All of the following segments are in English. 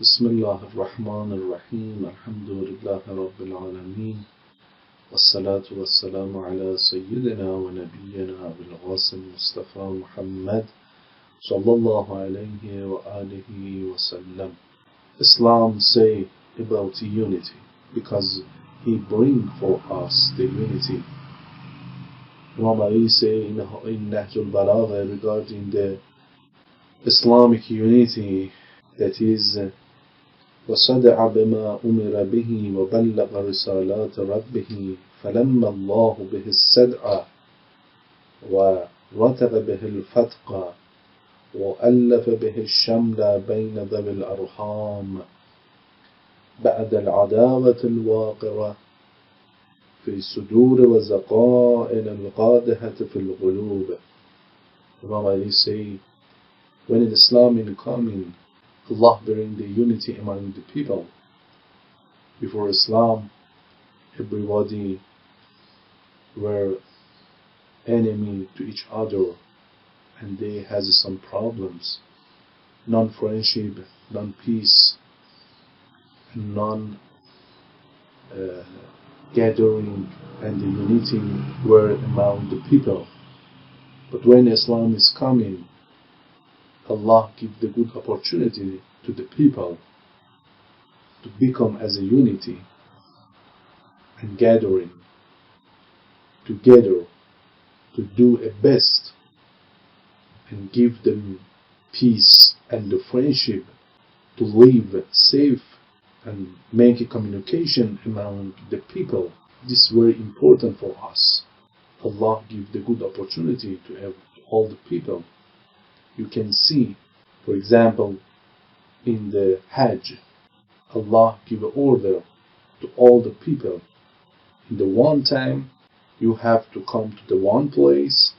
بسم الله الرحمن الرحيم الحمد لله رب العالمين والصلاة والسلام على سيدنا ونبينا أبي القاسم مصطفى محمد صلى الله عليه وآله وسلم. Islam say about unity because he bring for us the unity. Imam Ali say in Nahjul Balagha regarding the Islamic unity, that is وصدع بما أمر به وبلغ رسالات ربه فلما الله به الصدع ورتب به الفتق وألف به الشمل بين ذوي الأرحام بعد العداوة الواقرة في الصدور وزقائن القادحة في القلوب. Imam Ali say, when in Islam in coming, Allah bring the unity among the people. Before Islam, everybody were enemy to each other, and they has some problems, non-friendship, non-peace, and non-gathering, and the unity were among the people. But when Islam is coming, Allah give the good opportunity to the people to become as a unity and gathering together to do a best and give them peace and the friendship to live safe and make a communication among the people. This is very important for us. Allah give the good opportunity to all the people. You can see, for example, in the Hajj, Allah give an order to all the people. In the one time, you have to come to the one place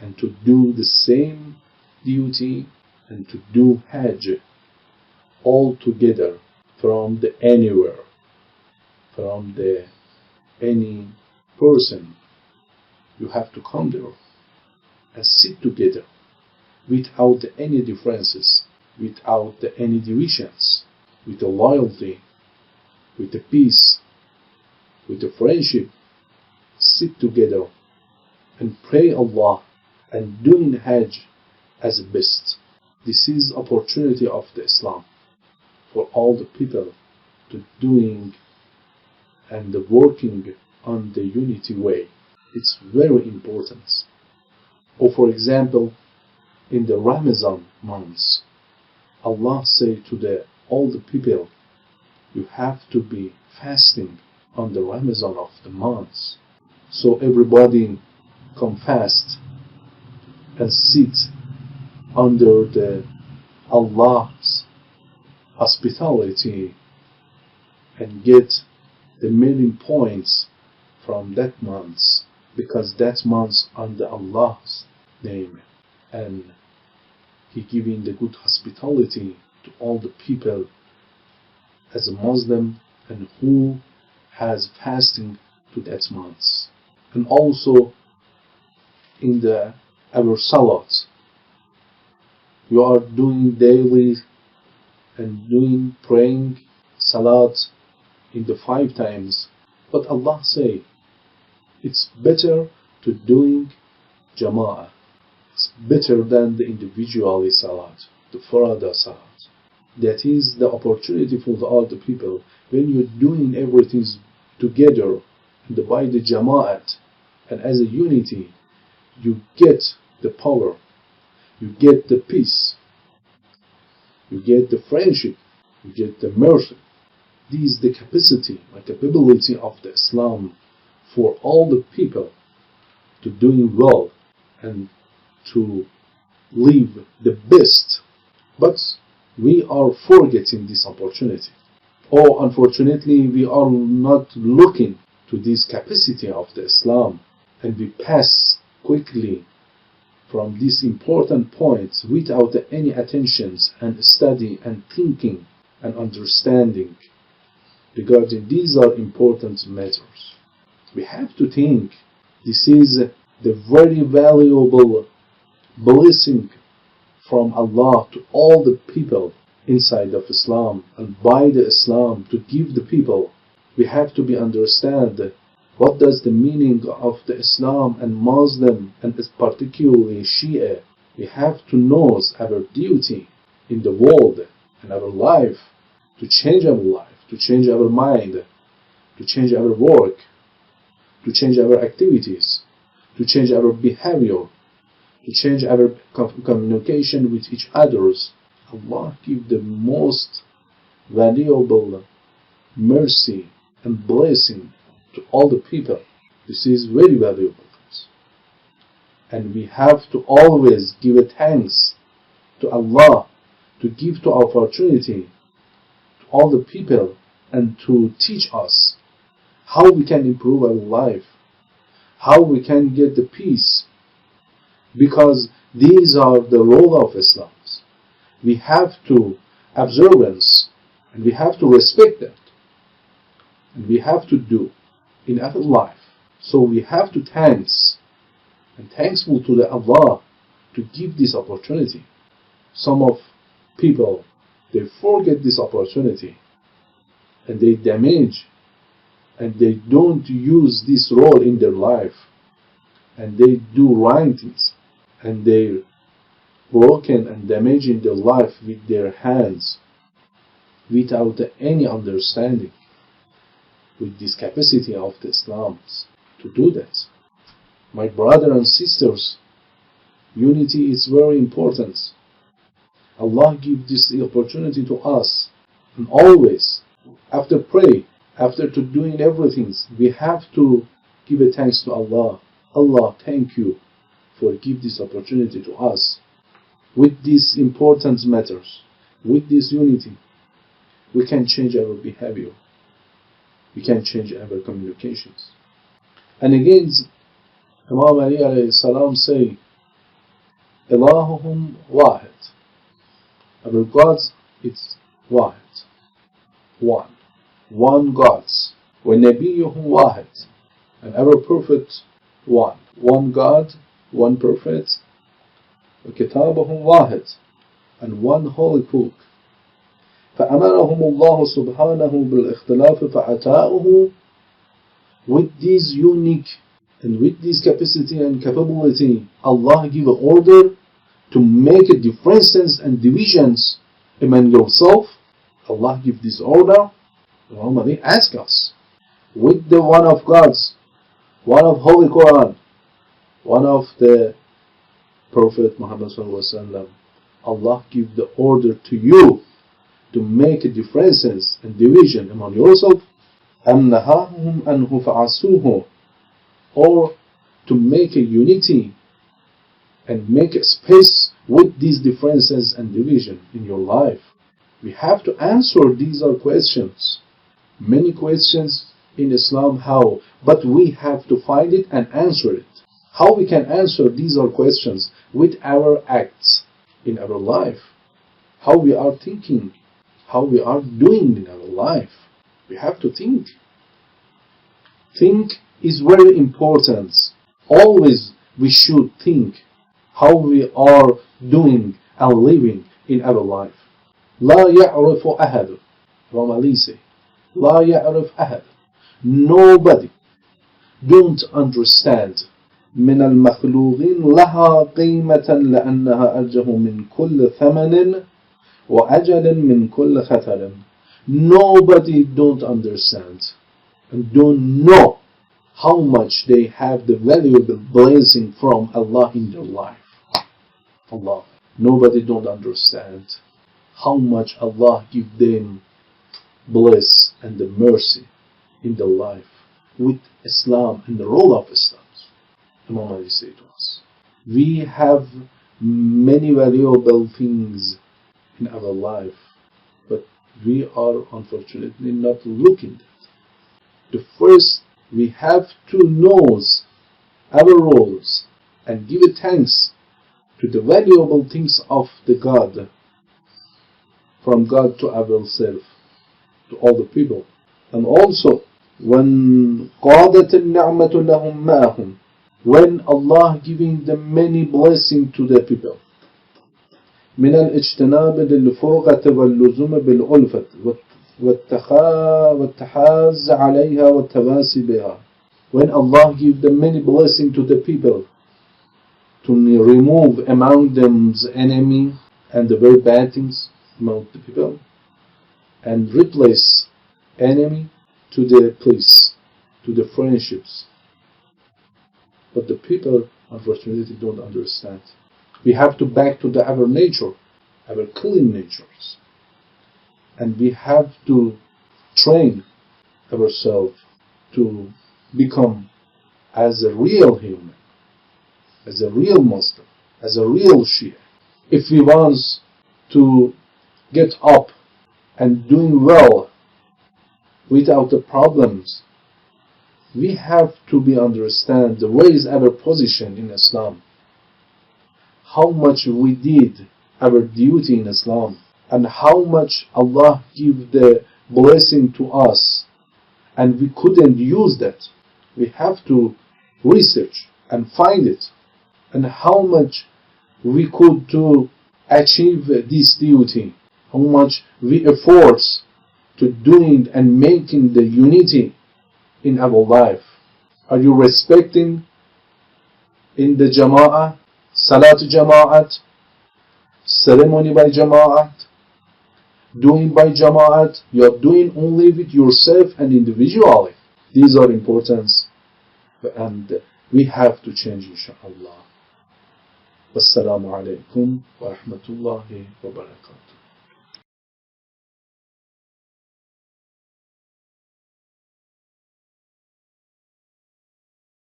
and to do the same duty and to do Hajj all together from the anywhere, from the any person. You have to come there and sit together without any differences, without any divisions, with the loyalty, with the peace, with the friendship. Sit together and pray Allah and doing Hajj as best. This is opportunity of the Islam for all the people to doing and working on the unity way. It's very important. Or for example, in the Ramadan months, Allah say to all the people, you have to be fasting on the Ramadan of the months. So everybody come fast and sit under the Allah's hospitality and get the million points from that month, because that month under Allah's name, and He giving the good hospitality to all the people as a Muslim and who has fasting to that month. And also in our salat, you are doing daily and doing praying salat in the 5 times. But Allah say, it's better to doing jama'ah. It's better than the individual salat, the farada salat. That is the opportunity for all the people. When you're doing everything together and by the jama'at and as a unity, you get the power, you get the peace, you get the friendship, you get the mercy. This is the capacity and capability of the Islam for all the people to doing well and to live the best. But we are forgetting this opportunity, or unfortunately we are not looking to this capacity of the Islam, and we pass quickly from these important points without any attentions and study and thinking and understanding regarding these are important matters. We have to think this is the very valuable blessing from Allah to all the people, inside of Islam and by the Islam to give the people. We have to be understand what does the meaning of the Islam and Muslim and particularly Shia. We have to know our duty in the world and our life to change our life, to change our mind, to change our work, to change our activities, to change our behavior, to change our communication with each others. Allah give the most valuable mercy and blessing to all the people. This is very valuable. And we have to always give a thanks to Allah to give to opportunity to all the people and to teach us how we can improve our life, how we can get the peace, because these are the role of Islam. We have to observance and we have to respect that, and we have to do in our life. So we have to thanks and thankful to the Allah to give this opportunity. Some of people, they forget this opportunity and they damage and they don't use this role in their life and they do wrong things and they're broken and damaging their life with their hands without any understanding with this capacity of the Islam to do that. My brothers and sisters, unity is very important. Allah gives this opportunity to us, and always after pray, after to doing everything, we have to give a thanks to Allah. Allah, thank you for give this opportunity to us. With these important matters, with this unity, we can change our behavior. We can change our communications. And again, Imam Ali alayhi salam say, Ilahuhum wahid. Our gods, it's wahid. One gods. Wa nabiyuhum wahid. And our prophet, one. One God, one prophet. Wa kitabuhum wahid. And one holy book. فأمرهم الله سبحانه بالاختلاف فأتاؤه. With this unique and with this capacity and capability, Allah give an order to make differences and divisions among yourself. Allah give this order. Muhammad ask us, with the one of God's, one of Holy Quran, one of the Prophet Muhammad sallallahu alaihi wasallam, Allah give the order to you to make differences and division among yourself. أَمْ نَهَاهُمْ أَنْهُ فَعَصُوهُ, or to make a unity and make a space with these differences and division in your life. We have to answer these are questions. Many questions in Islam, how? But we have to find it and answer it. How we can answer these are questions? With our acts in our life. How we are thinking. How we are doing in our life. We have to think. Think is very important. Always we should think how we are doing and living in our life. لا يعرف أحد. Romali say, لا يعرف أحد. Nobody don't understand من المخلوقين لها قيمة لأنها أرجه من كل ثمن وأجل من كل خطر. Nobody don't understand and don't know how much they have the valuable blessing from Allah in their life. Allah. Nobody don't understand how much Allah give them bless and the mercy in their life with Islam and the role of Islam. Imam Ali say to us, we have many valuable things in our life, but we are unfortunately not looking at it. The first, we have to know our roles and give thanks to the valuable things of the God, from God to ourselves, to all the people. And also, when قَادَتِ النِّعْمَةُ لَهُمْ مَأَهُمْ, when Allah giving the many blessings to the people, من الاجتناب للفرقة واللزوم بالألفة والتحاز عليها والتواسي بها. When Allah gives the many blessings to the people, to remove among them the enemy and the very bad things among the people, and replace enemy to the peace, to the friendships. But the people, unfortunately, don't understand. We have to back to our nature, our clean natures. And we have to train ourselves to become as a real human, as a real Muslim, as a real Shia. If we want to get up and doing well without the problems, we have to understand where is our position in Islam, how much we did our duty in Islam, and how much Allah gave the blessing to us, and we couldn't use that. We have to research and find it, and how much we could to achieve this duty, how much we efforts to doing and making the unity in our life. Are you respecting in the Jama'ah, Salat Jama'at, ceremony by Jama'at, doing by Jama'at? You are doing only with yourself and individually. These are important, and we have to change, inshaAllah. Wassalamu alaikum wa rahmatullahi wa barakatuh.